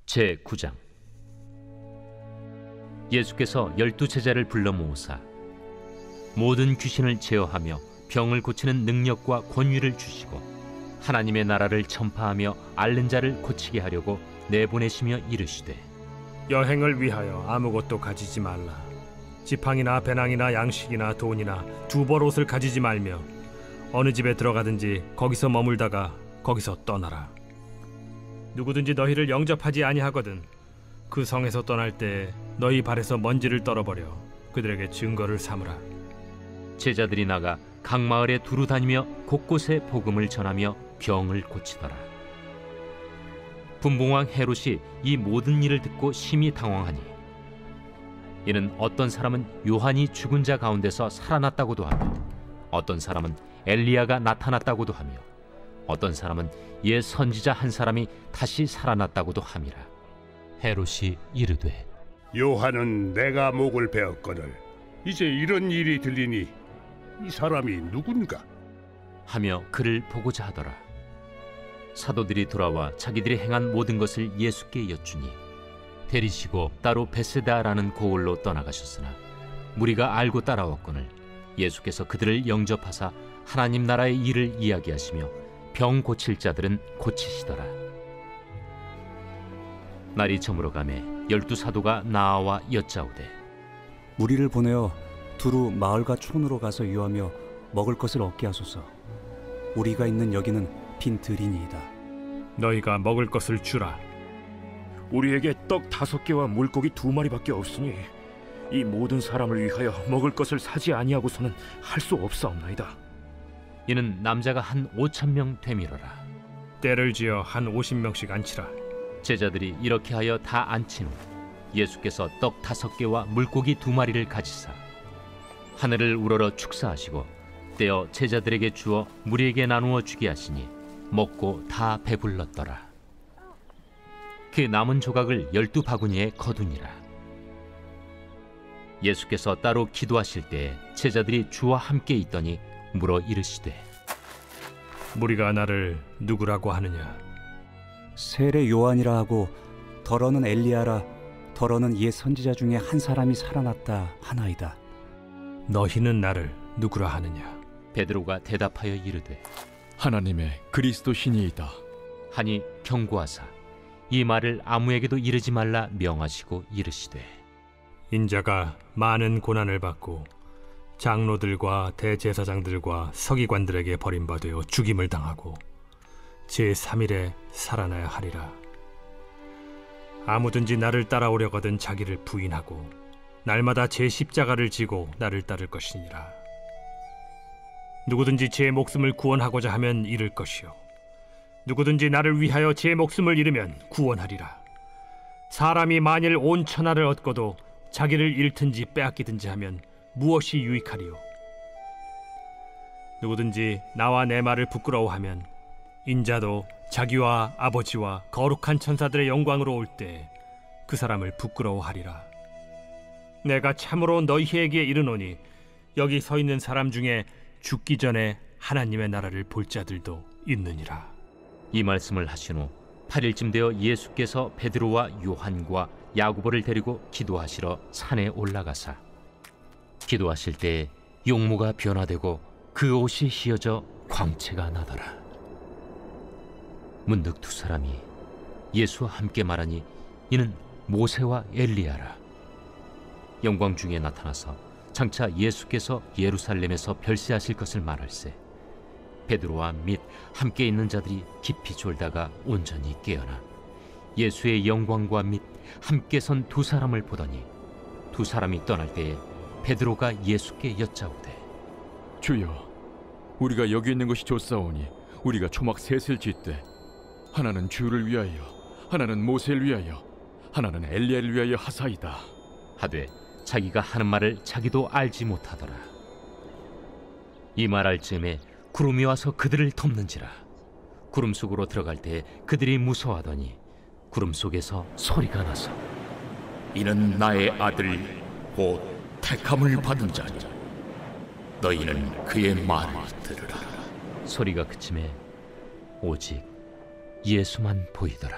제9장. 예수께서 12제자를 불러 모으사 모든 귀신을 제어하며 병을 고치는 능력과 권위를 주시고 하나님의 나라를 전파하며 앓는 자를 고치게 하려고 내보내시며 이르시되, 여행을 위하여 아무것도 가지지 말라. 지팡이나 배낭이나 양식이나 돈이나 두벌 옷을 가지지 말며 어느 집에 들어가든지 거기서 머물다가 거기서 떠나라. 누구든지 너희를 영접하지 아니하거든 그 성에서 떠날 때 너희 발에서 먼지를 떨어버려 그들에게 증거를 삼으라. 제자들이 나가 각 마을에 두루 다니며 곳곳에 복음을 전하며 병을 고치더라. 분봉왕 헤롯이 이 모든 일을 듣고 심히 당황하니 이는 어떤 사람은 요한이 죽은 자 가운데서 살아났다고도 하며 어떤 사람은 엘리야가 나타났다고도 하며 어떤 사람은 옛 선지자 한 사람이 다시 살아났다고도 함이라. 헤롯이 이르되, 요한은 내가 목을 베었거늘 이제 이런 일이 들리니 이 사람이 누군가 하며 그를 보고자 하더라. 사도들이 돌아와 자기들이 행한 모든 것을 예수께 여쭈니 데리시고 따로 베세다라는 고을로 떠나가셨으나 무리가 알고 따라왔거늘 예수께서 그들을 영접하사 하나님 나라의 일을 이야기하시며 병 고칠 자들은 고치시더라. 날이 저물어가매 12사도가 나아와 여짜오되, 무리를 보내어 두루 마을과 촌으로 가서 유하며 먹을 것을 얻게 하소서. 우리가 있는 여기는 빈 들이니이다. 너희가 먹을 것을 주라. 우리에게 떡 5개와 물고기 2마리밖에 없으니 이 모든 사람을 위하여 먹을 것을 사지 아니하고서는 할 수 없사옵나이다. 이는 남자가 한 5,000명 되밀어라. 때를 지어 한 50명씩 앉히라. 제자들이 이렇게 하여 다 앉힌 후 예수께서 떡 5개와 물고기 2마리를 가지사 하늘을 우러러 축사하시고 떼어 제자들에게 주어 무리에게 나누어 주게 하시니 먹고 다 배불렀더라. 그 남은 조각을 12바구니에 거두니라. 예수께서 따로 기도하실 때에 제자들이 주와 함께 있더니 물어 이르시되, 무리가 나를 누구라고 하느냐? 세례 요한이라 하고 더러는 엘리야라, 더러는 옛 선지자 중에 한 사람이 살아났다 하나이다. 너희는 나를 누구라 하느냐? 베드로가 대답하여 이르되, 하나님의 그리스도 신이이다 하니 경고하사 이 말을 아무에게도 이르지 말라 명하시고 이르시되, 인자가 많은 고난을 받고 장로들과 대제사장들과 서기관들에게 버림받아 죽임을 당하고 제3일에 살아나야 하리라. 아무든지 나를 따라오려거든 자기를 부인하고 날마다 제 십자가를 지고 나를 따를 것이니라. 누구든지 제 목숨을 구원하고자 하면 잃을 것이요 누구든지 나를 위하여 제 목숨을 잃으면 구원하리라. 사람이 만일 온 천하를 얻고도 자기를 잃든지 빼앗기든지 하면 무엇이 유익하리요? 누구든지 나와 내 말을 부끄러워하면 인자도 자기와 아버지와 거룩한 천사들의 영광으로 올 때 그 사람을 부끄러워하리라. 내가 참으로 너희에게 이르노니 여기 서 있는 사람 중에 죽기 전에 하나님의 나라를 볼 자들도 있느니라. 이 말씀을 하신 후 8일쯤 되어 예수께서 베드로와 요한과 야고보를 데리고 기도하시러 산에 올라가사 기도하실 때에 용모가 변화되고 그 옷이 휘어져 광채가 나더라. 문득 두 사람이 예수와 함께 말하니 이는 모세와 엘리야라. 영광 중에 나타나서 장차 예수께서 예루살렘에서 별세하실 것을 말할세 베드로와 및 함께 있는 자들이 깊이 졸다가 온전히 깨어나 예수의 영광과 및 함께 선 두 사람을 보더니 두 사람이 떠날 때에 베드로가 예수께 여짜오되, 주여, 우리가 여기 있는 것이 좋사오니 우리가 초막 셋을 짓되 하나는 주를 위하여, 하나는 모세를 위하여, 하나는 엘리야를 위하여 하사이다 하되 자기가 하는 말을 자기도 알지 못하더라. 이 말할 즈음에 구름이 와서 그들을 덮는지라. 구름 속으로 들어갈 때 그들이 무서워하더니 구름 속에서 소리가 나서, 이는 나의 아들 곧 택함을 받은 자니 너희는 그의 말을 들으라. 소리가 그침에 오직 예수만 보이더라.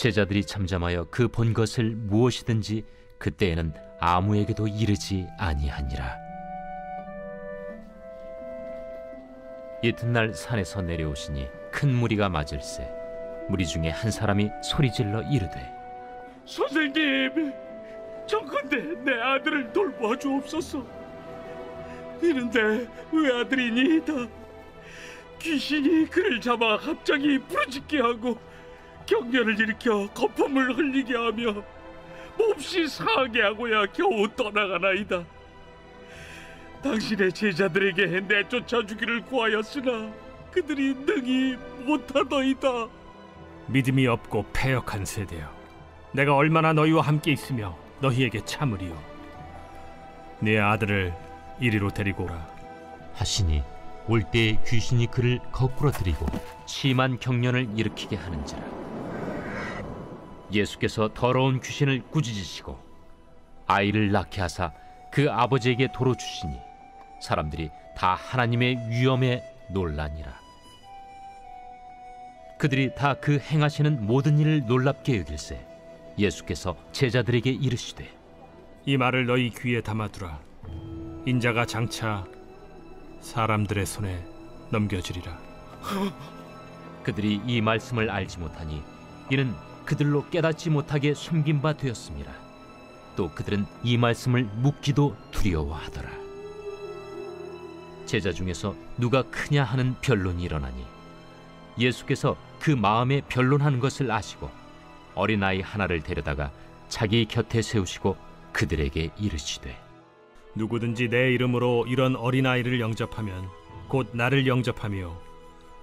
제자들이 잠잠하여 그 본 것을 무엇이든지 그때에는 아무에게도 이르지 아니하니라. 이튿날 산에서 내려오시니 큰 무리가 맞을세 무리 중에 한 사람이 소리질러 이르되 선생님, 정컨대 내 아들을 돌봐주옵소서. 이는 내 외아들이니이다. 귀신이 그를 잡아 갑자기 부르짖게 하고 경련을 일으켜 거품을 흘리게 하며 몹시 상하게 하고야 겨우 떠나가나이다. 당신의 제자들에게 내쫓아 주기를 구하였으나 그들이 능히 못하더이다. 믿음이 없고 패역한 세대여, 내가 얼마나 너희와 함께 있으며 너희에게 참으리요. 네 아들을 이리로 데리고 오라 하시니 올 때에 귀신이 그를 거꾸로 들이고 심한 경련을 일으키게 하는지라. 예수께서 더러운 귀신을 꾸짖으시고 아이를 낳게 하사 그 아버지에게 도로 주시니 사람들이 다 하나님의 위엄에 놀라니라. 그들이 다 그 행하시는 모든 일을 놀랍게 여길세 예수께서 제자들에게 이르시되 이 말을 너희 귀에 담아두라. 인자가 장차 사람들의 손에 넘겨지리라. 그들이 이 말씀을 알지 못하니 이는 그들로 깨닫지 못하게 숨긴 바 되었습니다. 또 그들은 이 말씀을 묻기도 두려워하더라. 제자 중에서 누가 크냐 하는 변론이 일어나니 예수께서 그 마음에 변론하는 것을 아시고 어린아이 하나를 데려다가 자기 곁에 세우시고 그들에게 이르시되 누구든지 내 이름으로 이런 어린아이를 영접하면 곧 나를 영접하며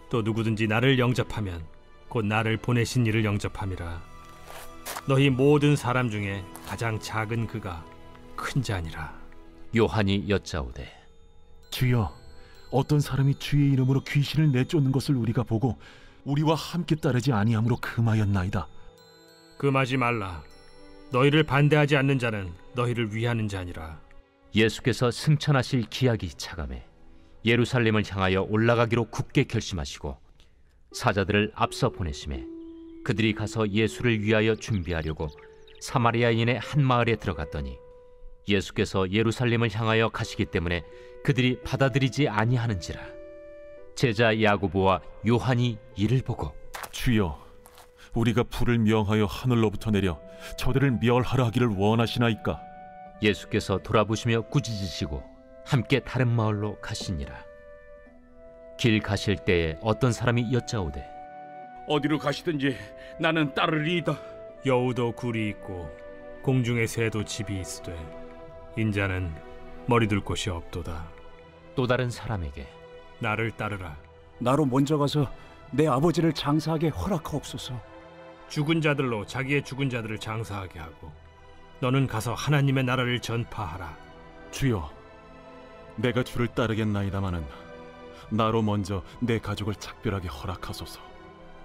또 누구든지 나를 영접하면 곧 나를 보내신 이를 영접함이라. 너희 모든 사람 중에 가장 작은 그가 큰 자니라. 요한이 여짜오되 주여, 어떤 사람이 주의 이름으로 귀신을 내쫓는 것을 우리가 보고 우리와 함께 따르지 아니함으로 금하였나이다. 금하지 말라. 너희를 반대하지 않는 자는 너희를 위하는 자니라. 예수께서 승천하실 기약이 차감해 예루살렘을 향하여 올라가기로 굳게 결심하시고 사자들을 앞서 보내심에 그들이 가서 예수를 위하여 준비하려고 사마리아인의 한 마을에 들어갔더니 예수께서 예루살렘을 향하여 가시기 때문에 그들이 받아들이지 아니하는지라. 제자 야고보와 요한이 이를 보고 주여, 우리가 불을 명하여 하늘로부터 내려 저들을 멸하라 하기를 원하시나이까? 예수께서 돌아보시며 꾸짖으시고 함께 다른 마을로 가시니라. 길 가실 때에 어떤 사람이 여짜오되 어디로 가시든지 나는 따르리이다. 여우도 굴이 있고 공중의 새도 집이 있으되 인자는 머리둘 곳이 없도다. 또 다른 사람에게 나를 따르라. 나로 먼저 가서 내 아버지를 장사하게 허락하옵소서. 죽은 자들로 자기의 죽은 자들을 장사하게 하고 너는 가서 하나님의 나라를 전파하라. 주여, 내가 주를 따르겠나이다마는 나로 먼저 내 가족을 작별하게 허락하소서.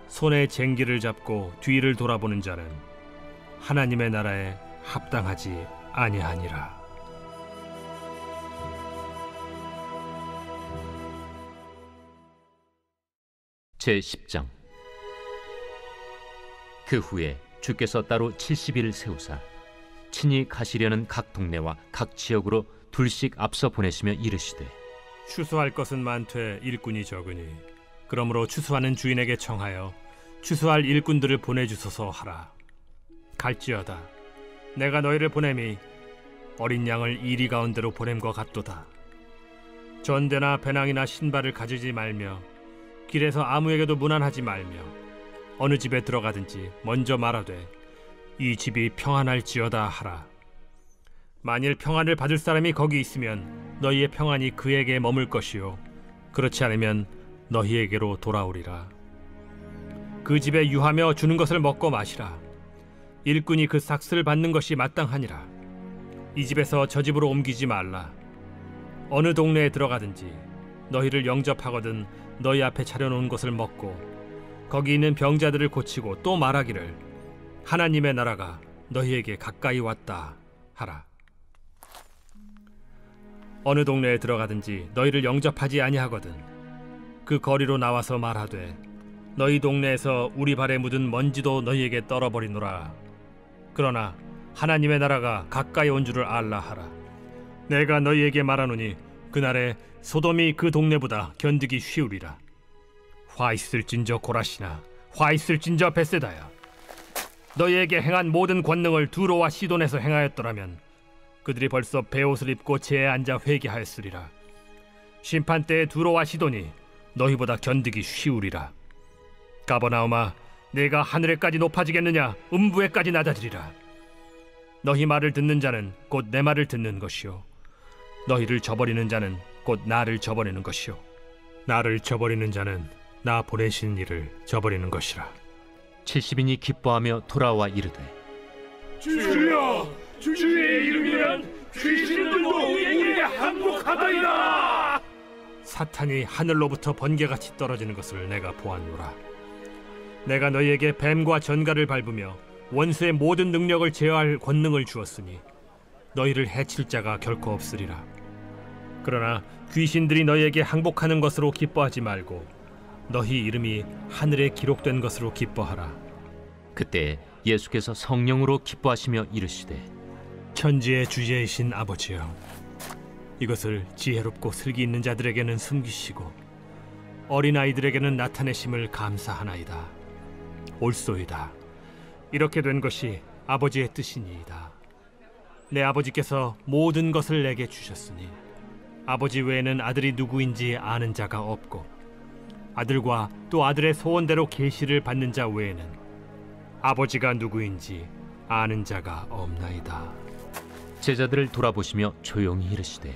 손에 쟁기를 잡고 뒤를 돌아보는 자는 하나님의 나라에 합당하지 아니하니라. 제10장. 그 후에 주께서 따로 70일을 세우사 친히 가시려는 각 동네와 각 지역으로 둘씩 앞서 보내시며 이르시되 추수할 것은 많되 일꾼이 적으니 그러므로 추수하는 주인에게 청하여 추수할 일꾼들을 보내주소서 하라. 갈지어다. 내가 너희를 보냄이 어린 양을 이리 가운데로 보냄과 같도다. 전대나 배낭이나 신발을 가지지 말며 길에서 아무에게도 문안하지 말며 어느 집에 들어가든지 먼저 말하되 이 집이 평안할지어다 하라. 만일 평안을 받을 사람이 거기 있으면 너희의 평안이 그에게 머물 것이요 그렇지 않으면 너희에게로 돌아오리라. 그 집에 유하며 주는 것을 먹고 마시라. 일꾼이 그 삭스를 받는 것이 마땅하니라. 이 집에서 저 집으로 옮기지 말라. 어느 동네에 들어가든지 너희를 영접하거든 너희 앞에 차려놓은 것을 먹고 거기 있는 병자들을 고치고 또 말하기를 하나님의 나라가 너희에게 가까이 왔다 하라. 어느 동네에 들어가든지 너희를 영접하지 아니하거든 그 거리로 나와서 말하되 너희 동네에서 우리 발에 묻은 먼지도 너희에게 떨어버리노라. 그러나 하나님의 나라가 가까이 온 줄을 알라 하라. 내가 너희에게 말하노니 그날에 소돔이 그 동네보다 견디기 쉬우리라. 화 있을진저 고라시나 화 있을진저 벳세다야. 너희에게 행한 모든 권능을 두로와 시돈에서 행하였더라면 그들이 벌써 베옷을 입고 제에 앉아 회개하였으리라. 심판 때에 두로와 시돈이 너희보다 견디기 쉬우리라. 가버나움아, 내가 하늘에까지 높아지겠느냐? 음부에까지 낮아지리라. 너희 말을 듣는 자는 곧 내 말을 듣는 것이요, 너희를 저버리는 자는 곧 나를 저버리는 것이요, 나를 저버리는 자는 나 보내신 이를 저버리는 것이라. 70인이 기뻐하며 돌아와 이르되 주여, 주의 이름이란 귀신들도 우리에게 항복하다이다. 사탄이 하늘로부터 번개같이 떨어지는 것을 내가 보았노라. 내가 너희에게 뱀과 전갈을 밟으며 원수의 모든 능력을 제어할 권능을 주었으니 너희를 해칠 자가 결코 없으리라. 그러나 귀신들이 너희에게 항복하는 것으로 기뻐하지 말고 너희 이름이 하늘에 기록된 것으로 기뻐하라. 그때 예수께서 성령으로 기뻐하시며 이르시되 천지의 주제이신 아버지여, 이것을 지혜롭고 슬기 있는 자들에게는 숨기시고 어린아이들에게는 나타내심을 감사하나이다. 옳소이다. 이렇게 된 것이 아버지의 뜻이니이다. 내 아버지께서 모든 것을 내게 주셨으니 아버지 외에는 아들이 누구인지 아는 자가 없고 아들과 또 아들의 소원대로 계시를 받는 자 외에는 아버지가 누구인지 아는 자가 없나이다. 제자들을 돌아보시며 조용히 이르시되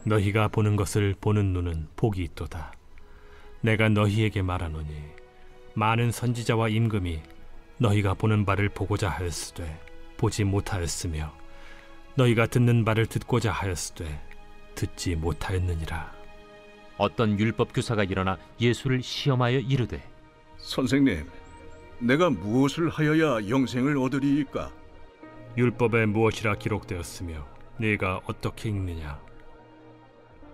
너희가 보는 것을 보는 눈은 복이 있도다. 내가 너희에게 말하노니 많은 선지자와 임금이 너희가 보는 바를 보고자 하였으되 보지 못하였으며 너희가 듣는 바를 듣고자 하였으되 듣지 못하였느니라. 어떤 율법 교사가 일어나 예수를 시험하여 이르되 선생님, 내가 무엇을 하여야 영생을 얻으리이까? 율법에 무엇이라 기록되었으며 네가 어떻게 읽느냐?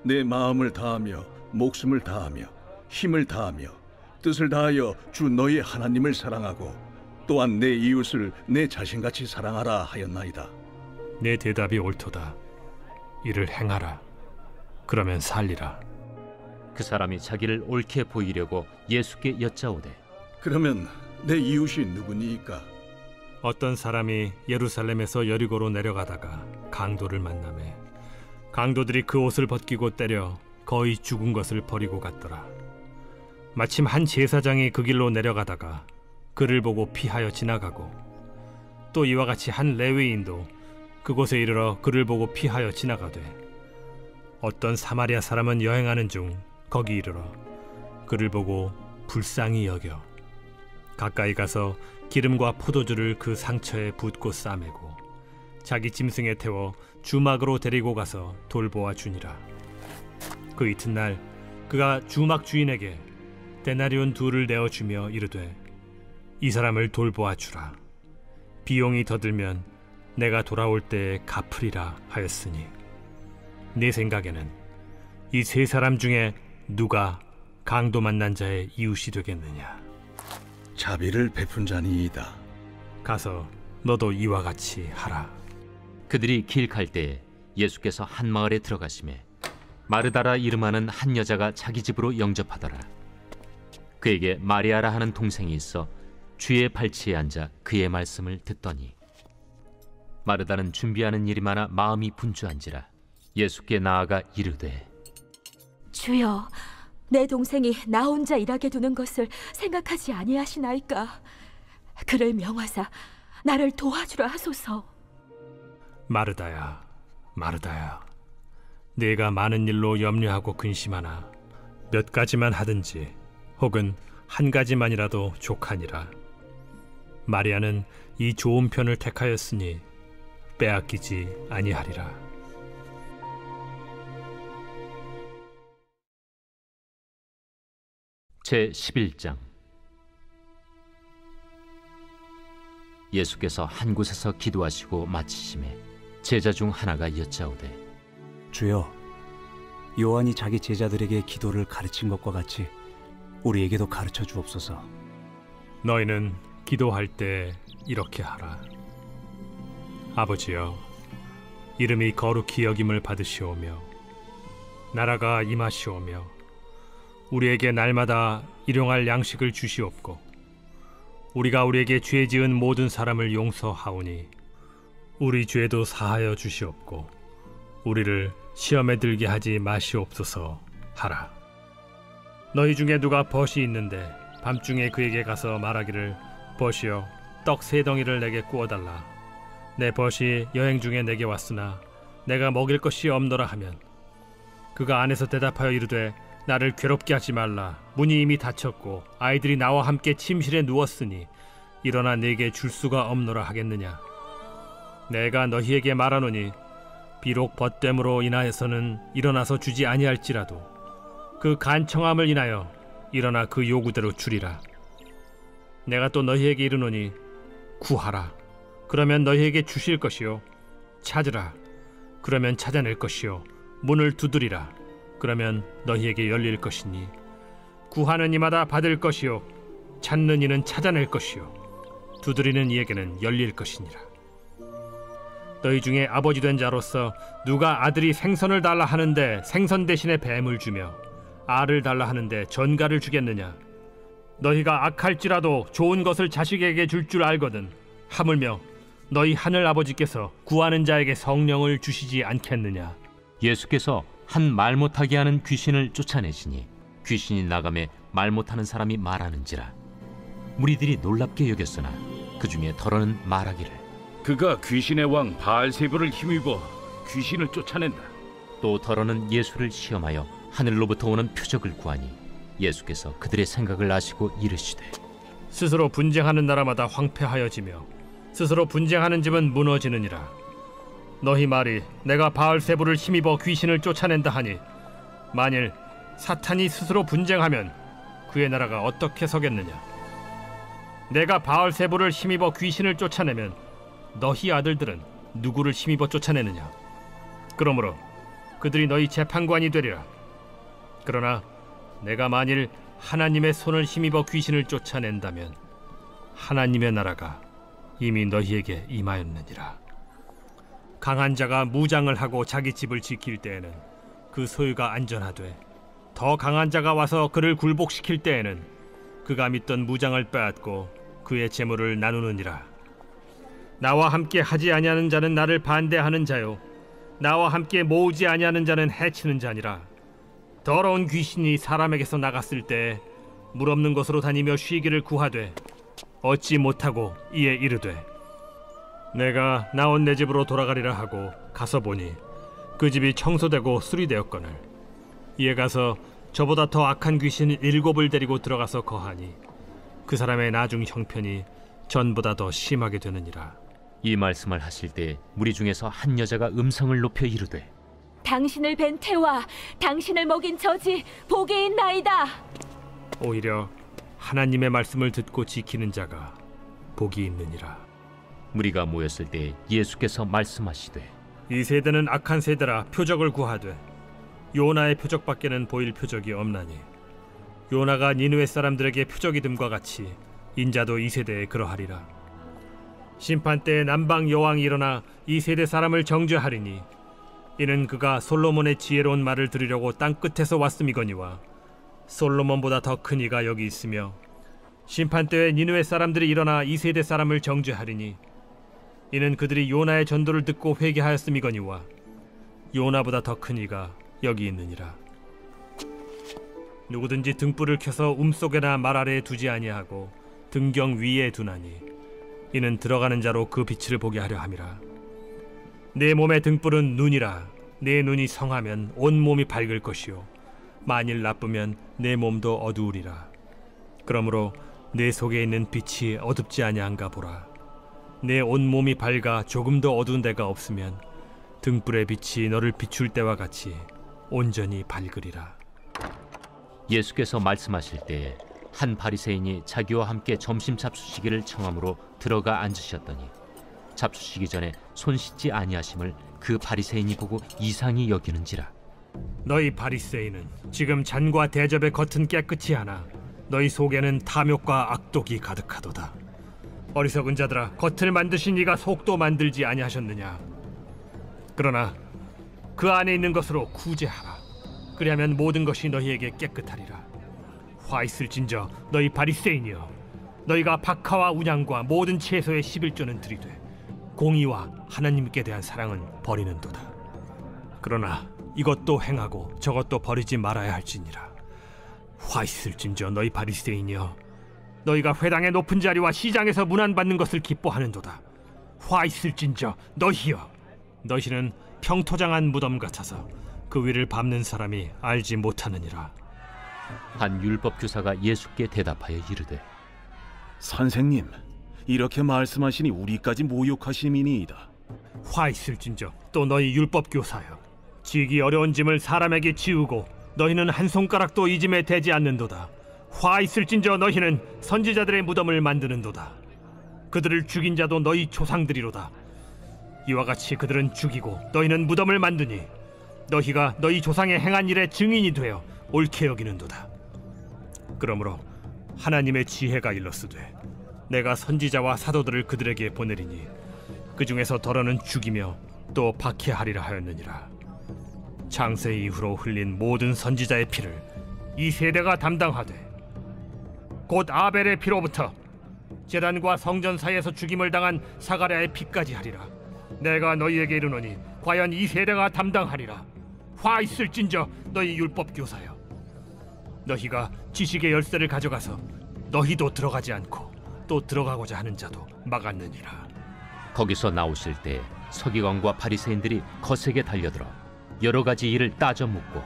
내 마음을 다하며 목숨을 다하며 힘을 다하며 뜻을 다하여 주 너희 하나님을 사랑하고 또한 내 이웃을 내 자신같이 사랑하라 하였나이다. 내 대답이 옳도다. 이를 행하라. 그러면 살리라. 그 사람이 자기를 옳게 보이려고 예수께 여짜오되 그러면 내 이웃이 누구니이까? 어떤 사람이 예루살렘에서 여리고로 내려가다가 강도를 만나매 강도들이 그 옷을 벗기고 때려 거의 죽은 것을 버리고 갔더라. 마침 한 제사장이 그 길로 내려가다가 그를 보고 피하여 지나가고 또 이와 같이 한 레위인도 그곳에 이르러 그를 보고 피하여 지나가되 어떤 사마리아 사람은 여행하는 중 거기 이르러 그를 보고 불쌍히 여겨 가까이 가서 기름과 포도주를 그 상처에 붓고 싸매고 자기 짐승에 태워 주막으로 데리고 가서 돌보아 주니라. 그 이튿날 그가 주막 주인에게 데나리온 2를 내어주며 이르되 이 사람을 돌보아 주라. 비용이 더 들면 내가 돌아올 때에 갚으리라 하였으니 네 생각에는 이 3사람 중에 누가 강도 만난 자의 이웃이 되겠느냐? 자비를 베푼 자니이다. 가서 너도 이와 같이 하라. 그들이 길 갈 때에 예수께서 한 마을에 들어가시매 마르다라 이름하는 한 여자가 자기 집으로 영접하더라. 그에게 마리아라 하는 동생이 있어 주의 발치에 앉아 그의 말씀을 듣더니 마르다는 준비하는 일이 많아 마음이 분주한지라 예수께 나아가 이르되 주여, 내 동생이 나 혼자 일하게 두는 것을 생각하지 아니하시나이까? 그를 명하사 나를 도와주라 하소서. 마르다야, 마르다야, 네가 많은 일로 염려하고 근심하나 몇 가지만 하든지 혹은 한 가지만이라도 족하니라. 마리아는 이 좋은 편을 택하였으니 빼앗기지 아니하리라. 제 11장. 예수께서 한 곳에서 기도하시고 마치심에 제자 중 하나가 여짜오되 주여, 요한이 자기 제자들에게 기도를 가르친 것과 같이 우리에게도 가르쳐 주옵소서. 너희는 기도할 때 이렇게 하라. 아버지여, 이름이 거룩히 여김을 받으시오며 나라가 임하시오며 우리에게 날마다 일용할 양식을 주시옵고 우리가 우리에게 죄 지은 모든 사람을 용서하오니 우리 죄도 사하여 주시옵고 우리를 시험에 들게 하지 마시옵소서 하라. 너희 중에 누가 벗이 있는데 밤중에 그에게 가서 말하기를 벗이여 떡 3덩이를 내게 구워달라. 내 벗이 여행 중에 내게 왔으나 내가 먹일 것이 없노라 하면 그가 안에서 대답하여 이르되 나를 괴롭게 하지 말라. 문이 이미 닫혔고 아이들이 나와 함께 침실에 누웠으니 일어나 네게 줄 수가 없노라 하겠느냐. 내가 너희에게 말하노니 비록 벗됨으로 인하여서는 일어나서 주지 아니할지라도 그 간청함을 인하여 일어나 그 요구대로 주리라. 내가 또 너희에게 이르노니 구하라. 그러면 너희에게 주실 것이요. 찾으라. 그러면 찾아낼 것이요. 문을 두드리라. 그러면 너희에게 열릴 것이니 구하는 이마다 받을 것이요. 찾는 이는 찾아낼 것이요. 두드리는 이에게는 열릴 것이니라. 너희 중에 아버지 된 자로서 누가 아들이 생선을 달라 하는데 생선 대신에 뱀을 주며 알을 달라 하는데 전갈을 주겠느냐. 너희가 악할지라도 좋은 것을 자식에게 줄 줄 알거든 하물며 너희 하늘 아버지께서 구하는 자에게 성령을 주시지 않겠느냐. 예수께서 한 말 못하게 하는 귀신을 쫓아내시니 귀신이 나가매 말 못하는 사람이 말하는지라. 무리들이 놀랍게 여겼으나 그 중에 더러는 말하기를 그가 귀신의 왕 바알세불을 힘입어 귀신을 쫓아낸다. 또 더러는 예수를 시험하여 하늘로부터 오는 표적을 구하니 예수께서 그들의 생각을 아시고 이르시되 스스로 분쟁하는 나라마다 황폐하여지며 스스로 분쟁하는 집은 무너지느니라. 너희 말이 내가 바알세불을 힘입어 귀신을 쫓아낸다 하니 만일 사탄이 스스로 분쟁하면 그의 나라가 어떻게 서겠느냐. 내가 바알세불을 힘입어 귀신을 쫓아내면 너희 아들들은 누구를 힘입어 쫓아내느냐. 그러므로 그들이 너희 재판관이 되리라. 그러나 내가 만일 하나님의 손을 힘입어 귀신을 쫓아낸다면 하나님의 나라가 이미 너희에게 임하였느니라. 강한 자가 무장을 하고 자기 집을 지킬 때에는 그 소유가 안전하되 더 강한 자가 와서 그를 굴복시킬 때에는 그가 믿던 무장을 빼앗고 그의 재물을 나누느니라. 나와 함께 하지 아니하는 자는 나를 반대하는 자요 나와 함께 모으지 아니하는 자는 해치는 자니라. 더러운 귀신이 사람에게서 나갔을 때 물 없는 곳으로 다니며 쉬기를 구하되 얻지 못하고 이에 이르되 내가 나온 내 집으로 돌아가리라 하고 가서 보니 그 집이 청소되고 수리되었거늘 이에 가서 저보다 더 악한 귀신 7을 데리고 들어가서 거하니 그 사람의 나중 형편이 전보다 더 심하게 되느니라. 이 말씀을 하실 때 무리 중에서 한 여자가 음성을 높여 이르되 당신을 뵌 태와 당신을 먹인 저지 복이 있나이다. 오히려 하나님의 말씀을 듣고 지키는 자가 복이 있느니라. 무리가 모였을 때 예수께서 말씀하시되 이 세대는 악한 세대라 표적을 구하되 요나의 표적밖에는 보일 표적이 없나니 요나가 니느웨 사람들에게 표적이됨과 같이 인자도 이 세대에 그러하리라. 심판 때에 남방 여왕이 일어나 이 세대 사람을 정죄하리니 이는 그가 솔로몬의 지혜로운 말을 들으려고 땅 끝에서 왔음이거니와 솔로몬보다 더 큰 이가 여기 있으며 심판 때에 니느웨 사람들이 일어나 이 세대 사람을 정죄하리니 이는 그들이 요나의 전도를 듣고 회개하였음이거니와 요나보다 더 큰 이가 여기 있느니라. 누구든지 등불을 켜서 움속에나 말 아래에 두지 아니하고 등경 위에 두나니 이는 들어가는 자로 그 빛을 보게 하려 함이라. 내 몸의 등불은 눈이라. 내 눈이 성하면 온 몸이 밝을 것이요 만일 나쁘면 내 몸도 어두우리라. 그러므로 내 속에 있는 빛이 어둡지 아니한가 보라. 내 온 몸이 밝아 조금도 어두운 데가 없으면 등불의 빛이 너를 비출 때와 같이 온전히 밝으리라. 예수께서 말씀하실 때에 한 바리새인이 자기와 함께 점심 잡수시기를 청함으로 들어가 앉으셨더니 잡수시기 전에 손 씻지 아니하심을 그 바리새인이 보고 이상히 여기는지라. 너희 바리새인은 지금 잔과 대접의 겉은 깨끗이 하나 너희 속에는 탐욕과 악독이 가득하도다. 어리석은 자들아, 겉을 만드신 이가 속도 만들지 아니하셨느냐? 그러나 그 안에 있는 것으로 구제하라. 그리하면 모든 것이 너희에게 깨끗하리라. 화 있을진저 너희 바리새인이여, 너희가 박하와 운양과 모든 채소의 11조는 들이되 공의와 하나님께 대한 사랑은 버리는도다. 그러나 이것도 행하고 저것도 버리지 말아야 할지니라. 화 있을진저 너희 바리새인이여, 너희가 회당의 높은 자리와 시장에서 문안받는 것을 기뻐하는도다. 화 있을진저 너희여, 너희는 평토장한 무덤 같아서 그 위를 밟는 사람이 알지 못하느니라. 한 율법 교사가 예수께 대답하여 이르되, 선생님, 이렇게 말씀하시니 우리까지 모욕하심이니이다. 화 있을진저 또 너희 율법 교사여, 지기 어려운 짐을 사람에게 지우고 너희는 한 손가락도 이 짐에 대지 않는도다. 화 있을진저 너희는 선지자들의 무덤을 만드는도다. 그들을 죽인 자도 너희 조상들이로다. 이와 같이 그들은 죽이고 너희는 무덤을 만드니 너희가 너희 조상의 행한 일의 증인이 되어 옳게 여기는도다. 그러므로 하나님의 지혜가 일렀으되 내가 선지자와 사도들을 그들에게 보내리니 그 중에서 더러는 죽이며 또 박해하리라 하였느니라. 창세 이후로 흘린 모든 선지자의 피를 이 세대가 담당하되 곧 아벨의 피로부터 제단과 성전 사이에서 죽임을 당한 사가랴의 피까지 하리라. 내가 너희에게 이르노니 과연 이 세대가 담당하리라. 화 있을진저 너희 율법 교사여, 너희가 지식의 열쇠를 가져가서 너희도 들어가지 않고 또 들어가고자 하는 자도 막았느니라. 거기서 나오실 때 서기관과 바리새인들이 거세게 달려들어 여러 가지 일을 따져 묻고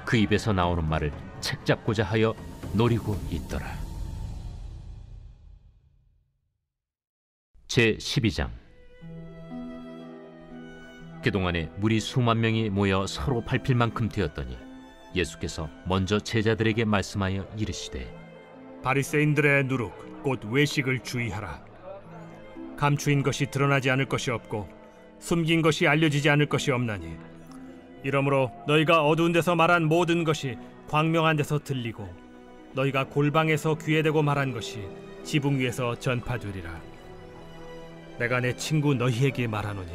그 입에서 나오는 말을 책잡고자 하여 노리고 있더라. 제12장. 그동안에 무리 수만 명이 모여 서로 밟힐 만큼 되었더니 예수께서 먼저 제자들에게 말씀하여 이르시되, 바리새인들의 누룩 곧 외식을 주의하라. 감추인 것이 드러나지 않을 것이 없고 숨긴 것이 알려지지 않을 것이 없나니, 이러므로 너희가 어두운 데서 말한 모든 것이 광명한 데서 들리고 너희가 골방에서 귀에 대고 말한 것이 지붕 위에서 전파되리라. 내가 내 친구 너희에게 말하노니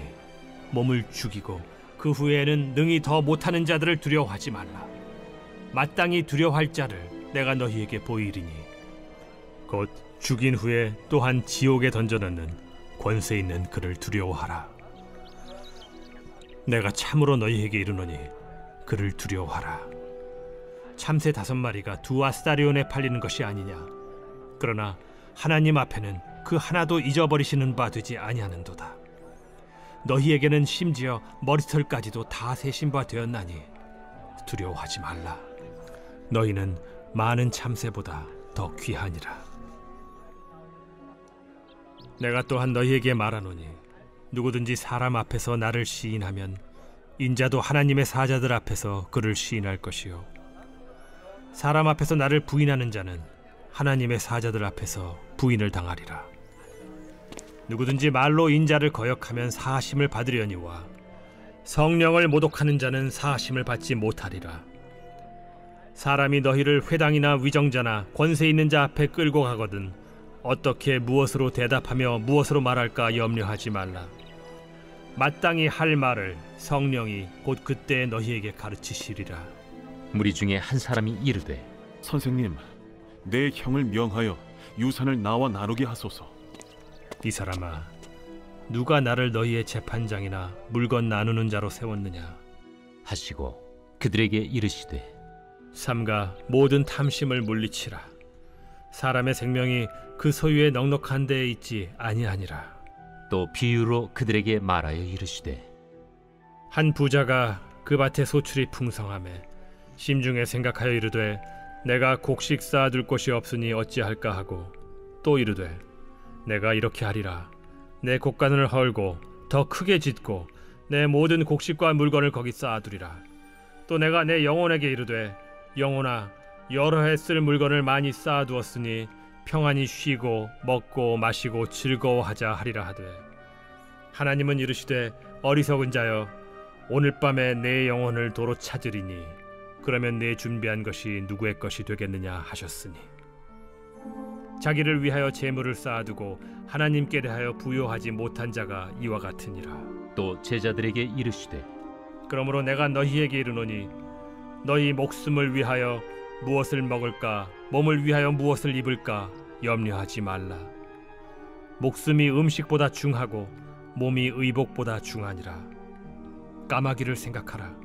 몸을 죽이고 그 후에는 능히 더 못하는 자들을 두려워하지 말라. 마땅히 두려워할 자를 내가 너희에게 보이리니 곧 죽인 후에 또한 지옥에 던져넣는 권세 있는 그를 두려워하라. 내가 참으로 너희에게 이르노니 그를 두려워하라. 참새 5마리가 2아스타리온에 팔리는 것이 아니냐? 그러나 하나님 앞에는 그 하나도 잊어버리시는 바 되지 아니하는도다. 너희에게는 심지어 머리털까지도 다 세신 바 되었나니 두려워하지 말라. 너희는 많은 참새보다 더 귀하니라. 내가 또한 너희에게 말하노니 누구든지 사람 앞에서 나를 시인하면 인자도 하나님의 사자들 앞에서 그를 시인할 것이요, 사람 앞에서 나를 부인하는 자는 하나님의 사자들 앞에서 부인을 당하리라. 누구든지 말로 인자를 거역하면 사하심을 받으려니와 성령을 모독하는 자는 사하심을 받지 못하리라. 사람이 너희를 회당이나 위정자나 권세 있는 자 앞에 끌고 가거든 어떻게 무엇으로 대답하며 무엇으로 말할까 염려하지 말라. 마땅히 할 말을 성령이 곧 그때 너희에게 가르치시리라. 무리 중에 한 사람이 이르되, 선생님, 내 형을 명하여 유산을 나와 나누게 하소서. 이 사람아, 누가 나를 너희의 재판장이나 물건 나누는 자로 세웠느냐 하시고 그들에게 이르시되, 삼가 모든 탐심을 물리치라. 사람의 생명이 그 소유의 넉넉한 데에 있지 아니하니라. 또 비유로 그들에게 말하여 이르시되, 한 부자가 그 밭에 소출이 풍성하매 심중에 생각하여 이르되 내가 곡식 쌓아둘 곳이 없으니 어찌할까 하고, 또 이르되 내가 이렇게 하리라. 내 곡간을 헐고 더 크게 짓고 내 모든 곡식과 물건을 거기 쌓아두리라. 또 내가 내 영혼에게 이르되 영혼아, 여러 해 쓸 물건을 많이 쌓아두었으니 평안히 쉬고 먹고 마시고 즐거워하자 하리라 하되, 하나님은 이르시되 어리석은 자여, 오늘 밤에 내 영혼을 도로 찾으리니 그러면 내 준비한 것이 누구의 것이 되겠느냐 하셨으니, 자기를 위하여 재물을 쌓아두고 하나님께 대하여 부요하지 못한 자가 이와 같으니라. 또 제자들에게 이르시되 그러므로 내가 너희에게 이르노니 너희 목숨을 위하여 무엇을 먹을까 몸을 위하여 무엇을 입을까 염려하지 말라. 목숨이 음식보다 중하고 몸이 의복보다 중하니라. 까마귀를 생각하라.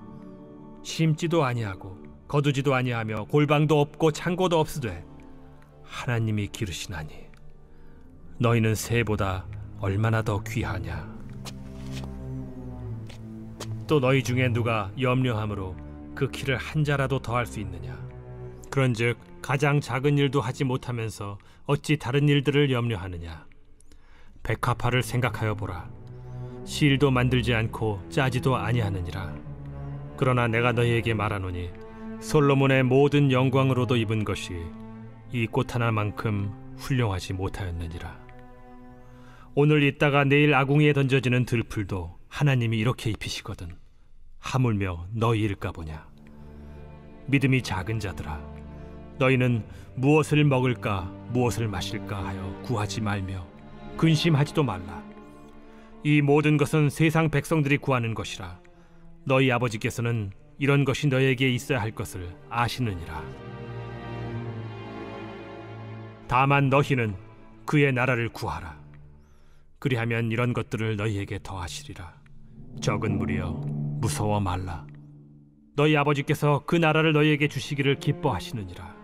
심지도 아니하고 거두지도 아니하며 골방도 없고 창고도 없으되 하나님이 기르시나니 너희는 새보다 얼마나 더 귀하냐. 또 너희 중에 누가 염려함으로 그 키를 한 자라도 더할 수 있느냐. 그런즉 가장 작은 일도 하지 못하면서 어찌 다른 일들을 염려하느냐. 백합화를 생각하여 보라. 실도 만들지 않고 짜지도 아니하느니라. 그러나 내가 너희에게 말하노니 솔로몬의 모든 영광으로도 입은 것이 이 꽃 하나만큼 훌륭하지 못하였느니라. 오늘 있다가 내일 아궁이에 던져지는 들풀도 하나님이 이렇게 입히시거든 하물며 너희일까 보냐. 믿음이 작은 자들아, 너희는 무엇을 먹을까 무엇을 마실까 하여 구하지 말며 근심하지도 말라. 이 모든 것은 세상 백성들이 구하는 것이라. 너희 아버지께서는 이런 것이 너희에게 있어야 할 것을 아시느니라. 다만 너희는 그의 나라를 구하라. 그리하면 이런 것들을 너희에게 더하시리라. 적은 무리여 무서워 말라. 너희 아버지께서 그 나라를 너희에게 주시기를 기뻐하시느니라.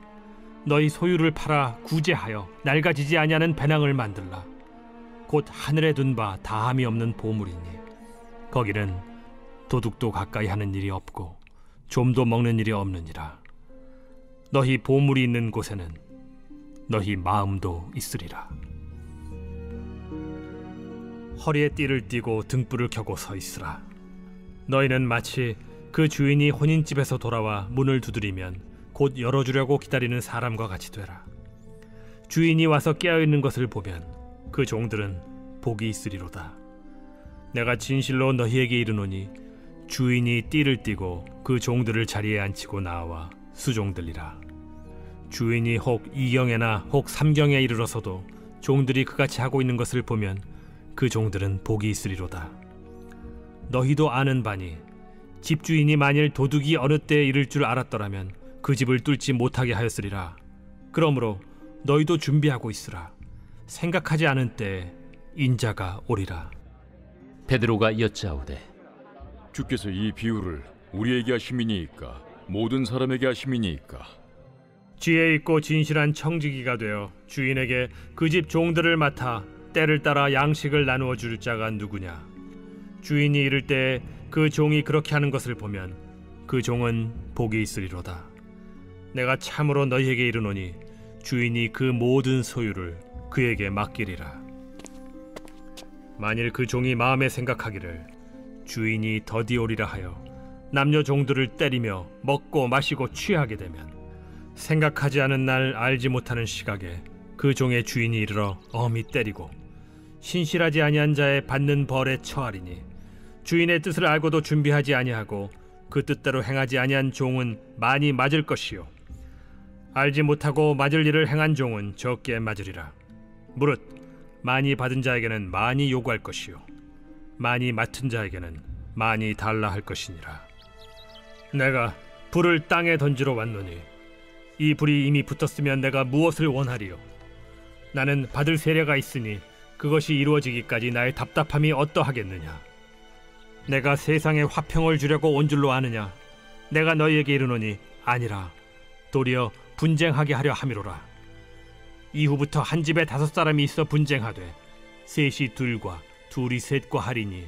너희 소유를 팔아 구제하여 낡아지지 아니하는 배낭을 만들라. 곧 하늘에 둔 바 다함이 없는 보물이니 거기는 도둑도 가까이 하는 일이 없고 좀도 먹는 일이 없느니라. 너희 보물이 있는 곳에는 너희 마음도 있으리라. 허리에 띠를 띠고 등불을 켜고 서 있으라. 너희는 마치 그 주인이 혼인집에서 돌아와 문을 두드리면 곧 열어주려고 기다리는 사람과 같이 되라. 주인이 와서 깨어있는 것을 보면 그 종들은 복이 있으리로다. 내가 진실로 너희에게 이르노니 주인이 띠를 띠고 그 종들을 자리에 앉히고 나와 수종들리라. 주인이 혹 2경에나 혹 3경에 이르러서도 종들이 그같이 하고 있는 것을 보면 그 종들은 복이 있으리로다. 너희도 아는 바니 집주인이 만일 도둑이 어느 때에 이를 줄 알았더라면 그 집을 뚫지 못하게 하였으리라. 그러므로 너희도 준비하고 있으라. 생각하지 않은 때에 인자가 오리라. 베드로가 여짜오되 주께서 이 비유를 우리에게 하심이니이까 모든 사람에게 하심이니이까? 지혜 있고 진실한 청지기가 되어 주인에게 그 집 종들을 맡아 때를 따라 양식을 나누어 줄 자가 누구냐. 주인이 이를 때에 그 종이 그렇게 하는 것을 보면 그 종은 복이 있으리로다. 내가 참으로 너희에게 이르노니 주인이 그 모든 소유를 그에게 맡기리라. 만일 그 종이 마음에 생각하기를 주인이 더디오리라 하여 남녀 종들을 때리며 먹고 마시고 취하게 되면 생각하지 않은 날 알지 못하는 시각에 그 종의 주인이 이르러 엄히 때리고 신실하지 아니한 자의 받는 벌에 처하리니 주인의 뜻을 알고도 준비하지 아니하고 그 뜻대로 행하지 아니한 종은 많이 맞을 것이요 알지 못하고 맞을 일을 행한 종은 적게 맞으리라. 무릇 많이 받은 자에게는 많이 요구할 것이요 많이 맡은 자에게는 많이 달라 할 것이니라. 내가 불을 땅에 던지러 왔노니 이 불이 이미 붙었으면 내가 무엇을 원하리요. 나는 받을 세례가 있으니 그것이 이루어지기까지 나의 답답함이 어떠하겠느냐. 내가 세상에 화평을 주려고 온 줄로 아느냐. 내가 너희에게 이르노니 아니라 도리어 분쟁하게 하려 함이로라. 이후부터 한 집에 5사람이 있어 분쟁하되 셋이 둘과 둘이 셋과 하리니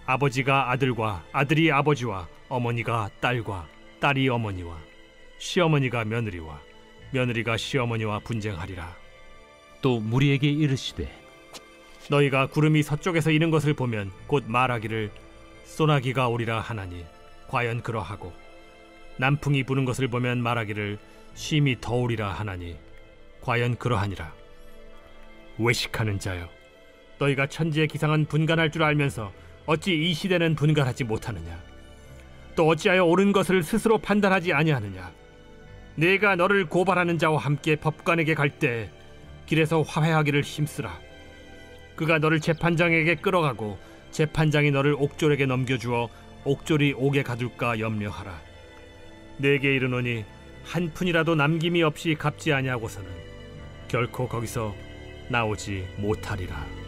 아버지가 아들과 아들이 아버지와 어머니가 딸과 딸이 어머니와 시어머니가 며느리와 며느리가 시어머니와 분쟁하리라. 또 무리에게 이르시되 너희가 구름이 서쪽에서 이는 것을 보면 곧 말하기를 소나기가 오리라 하나니 과연 그러하고 남풍이 부는 것을 보면 말하기를 심히 더우리라 하나니 과연 그러하니라. 외식하는 자여, 너희가 천지의 기상은 분간할 줄 알면서 어찌 이 시대는 분간하지 못하느냐. 또 어찌하여 옳은 것을 스스로 판단하지 아니하느냐. 네가 너를 고발하는 자와 함께 법관에게 갈 때 길에서 화해하기를 힘쓰라. 그가 너를 재판장에게 끌어가고 재판장이 너를 옥졸에게 넘겨주어 옥졸이 옥에 가둘까 염려하라. 내게 이르노니 한 푼이라도 남김이 없이 갚지 아니하고서는 결코 거기서 나오지 못하리라.